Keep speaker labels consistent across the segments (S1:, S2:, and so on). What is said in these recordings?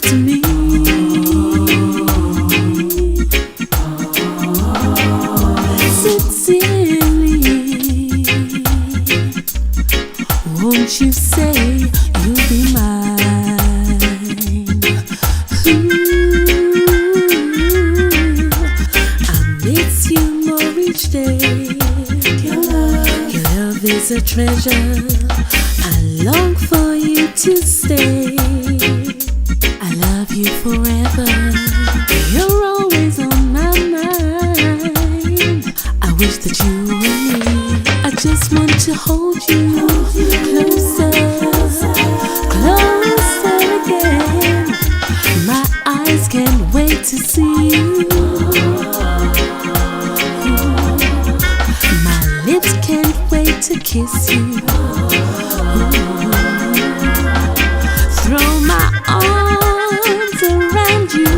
S1: to me. Sincerely, won't you say you'll be mine? I miss you more each day. Your love is a treasure. I long for you to stay. I love you forever. You're always on my mind. I wish that you were me. I just want to hold you closer, closer again. My eyes can't wait to see you. My lips can't wait to kiss you. Throw my arms around you,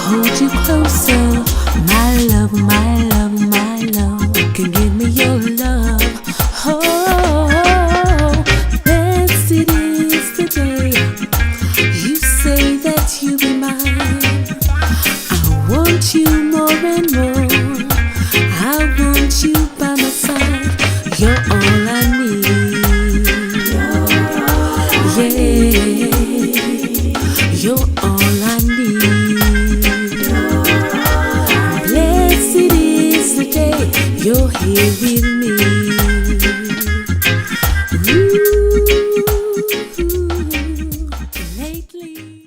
S1: hold you closer. My love, my love, my love, can give me your love. Oh, blessed is the day you say that you'll be mine. I want you more and more. I want you by my side. You're all I need. Yeah, you're all I need. Blessed is the day you're here with me. Ooh, lately.